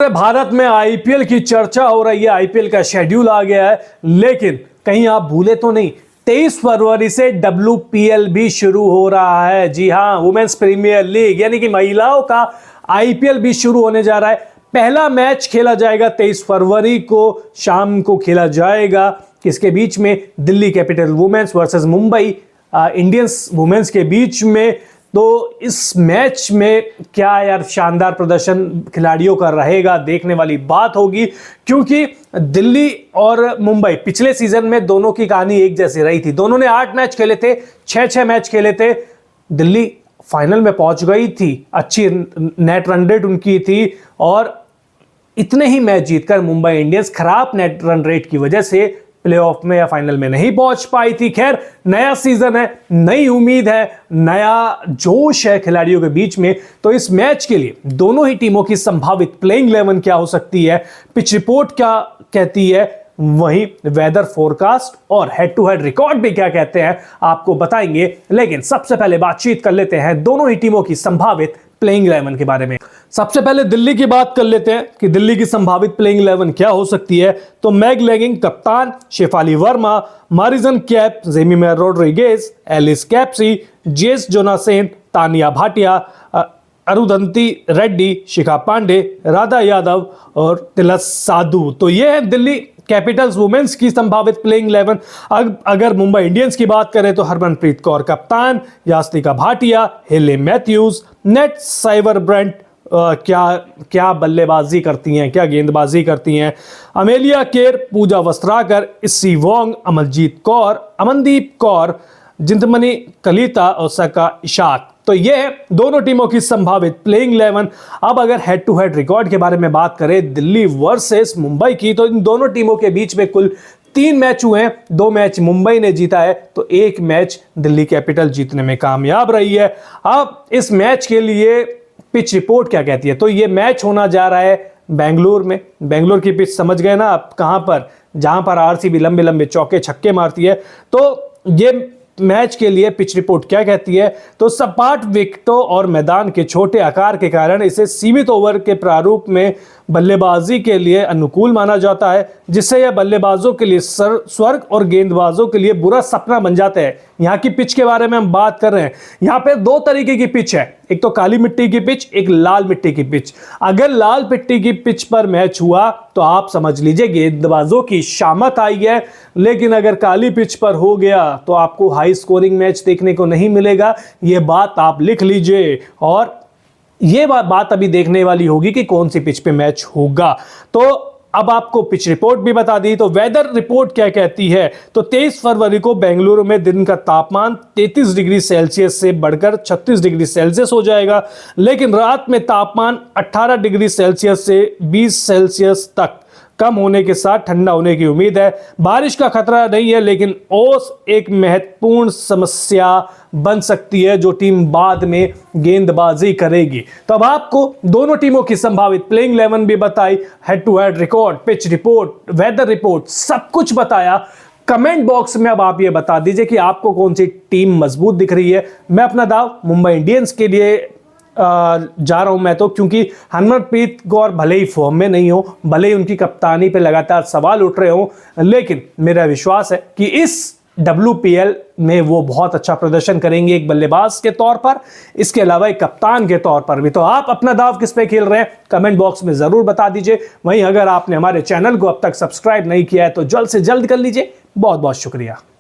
पूरे भारत में आईपीएल की चर्चा हो रही है। आईपीएल का शेड्यूल आ गया है, लेकिन कहीं आप भूले तो नहीं, 23 फरवरी से WPL भी शुरू हो रहा है। जी हां, वुमेन्स प्रीमियर लीग यानी कि महिलाओं का आईपीएल भी शुरू होने जा रहा है। पहला मैच खेला जाएगा 23 फरवरी को शाम को खेला जाएगा। किसके बीच में? Delhi Capital Women's versus Mumbai Indians Women's के बीच में। तो इस मैच में क्या यार शानदार प्रदर्शन खिलाड़ियों का रहेगा, देखने वाली बात होगी, क्योंकि दिल्ली और मुंबई पिछले सीजन में दोनों की कहानी एक जैसी रही थी। दोनों ने 8 मैच खेले थे, 6 मैच खेले थे। दिल्ली फाइनल में पहुंच गई थी, अच्छी नेट रन रेट उनकी थी, और इतने ही मैच जीतकर मुंबई इंडियंस खराब नेट रन रेट की वजह से प्लेऑफ में या फाइनल में नहीं पहुंच पाई थी। खैर, नया सीजन है, नई उम्मीद है, नया जोश है खिलाड़ियों के बीच में। तो इस मैच के लिए दोनों ही टीमों की संभावित प्लेइंग 11 क्या हो सकती है, पिच रिपोर्ट क्या कहती है, वहीं वेदर फोरकास्ट और हेड टू हेड रिकॉर्ड भी क्या कहते हैं, आपको बताएंगे। लेकिन सबसे पहले बातचीत कर लेते हैं दोनों ही टीमों की संभावित प्लेइंग 11 के बारे में। सबसे पहले दिल्ली की बात कर लेते हैं कि दिल्ली की संभावित प्लेइंग 11 क्या हो सकती है। तो मैग लेगिंग कप्तान, Shafali Verma, Marizanne Kapp, Jemimah Rodrigues, Alice Capsey, Jess Jonassen, Taniya Bhatia, Arundhati Reddy, Shikha Pandey, Radha Yadav और तिलस साधु। तो ये है दिल्ली कैपिटल्स वुमेन्स की संभावित प्लेइंग 11। अगर मुंबई इंडियंस की बात करें तो हरमनप्रीत कौर कप्तान, यास्तिका भाटिया, हेले मैथ्यूज, नेट साइवर ब्रेंट क्या बल्लेबाजी करती हैं, क्या गेंदबाजी करती हैं, अमेलिया केर, पूजा वस्त्राकर, इस्सी वोंग, अमरजीत कौर, अमनदीप कौर, जिंदमनी कलिता और सका इशाक। तो ये है दोनों टीमों की संभावित प्लेइंग 11। अब अगर हेड टू हेड रिकॉर्ड के बारे में बात करें दिल्ली वर्सेस मुंबई की, तो इन दोनों टीमों के बीच में कुल 3 मैच हुए हैं। 2 मैच मुंबई ने जीता है, तो 1 मैच दिल्ली कैपिटल जीतने में कामयाब रही है। अब इस मैच के लिए पिच रिपोर्ट क्या कहती है, तो ये मैच होना जा रहा है बेंगलुरु में। बेंगलुरु की पिच समझ गए ना आप, कहां पर, जहां पर आरसीबी लंबे लंबे चौके छक्के मारती है। तो ये मैच के लिए पिच रिपोर्ट क्या कहती है, तो सपाट विकेटों और मैदान के छोटे आकार के कारण इसे सीमित ओवर के प्रारूप में बल्लेबाजी के लिए अनुकूल माना जाता है, जिससे यह बल्लेबाजों के लिए स्वर्ग और गेंदबाजों के लिए बुरा सपना बन जाता है। यहाँ की पिच के बारे में हम बात कर रहे हैं। यहाँ पे 2 तरीके की पिच है, एक तो काली मिट्टी की पिच, एक लाल मिट्टी की पिच। अगर लाल मिट्टी की पिच पर मैच हुआ तो आप समझ लीजिए गेंदबाजों की शामत आई है, लेकिन अगर काली पिच पर हो गया तो आपको हाई स्कोरिंग मैच देखने को नहीं मिलेगा। ये बात आप लिख लीजिए, और ये बात अभी देखने वाली होगी कि कौन सी पिच पे मैच होगा। तो अब आपको पिच रिपोर्ट भी बता दी, तो वेदर रिपोर्ट क्या कहती है, तो 23 फरवरी को बेंगलुरु में दिन का तापमान 33 डिग्री सेल्सियस से बढ़कर 36 डिग्री सेल्सियस हो जाएगा, लेकिन रात में तापमान 18 डिग्री सेल्सियस से 20 सेल्सियस तक कम होने के साथ ठंडा होने की उम्मीद है। बारिश का खतरा नहीं है, लेकिन ओस एक महत्वपूर्ण समस्या बन सकती है जो टीम बाद में गेंदबाजी करेगी। तो अब आपको दोनों टीमों की संभावित प्लेइंग 11 भी बताई, head to head record, pitch report, weather report, सब कुछ बताया। कमेंट बॉक्स में अब आप ये बता दीजिए कि आपको कौन सी टीम मजबूत दिख रही है। मैं अपना दाव मुंबई इंडियंस के लिए जा रहा हूं मैं, तो क्योंकि हरमनप्रीत कौर भले ही फॉर्म में नहीं हो, भले ही उनकी कप्तानी पे लगातार सवाल उठ रहे हो, लेकिन मेरा विश्वास है कि इस WPL में वो बहुत अच्छा प्रदर्शन करेंगे एक बल्लेबाज के तौर पर, इसके अलावा एक कप्तान के तौर पर भी। तो आप अपना दाव किस पे खेल रहे हैं कमेंट बॉक्स में जरूर बता दीजिए। वहीं अगर आपने हमारे चैनल को अब तक सब्सक्राइब नहीं किया है तो जल्द से जल्द कर लीजिए। बहुत बहुत शुक्रिया।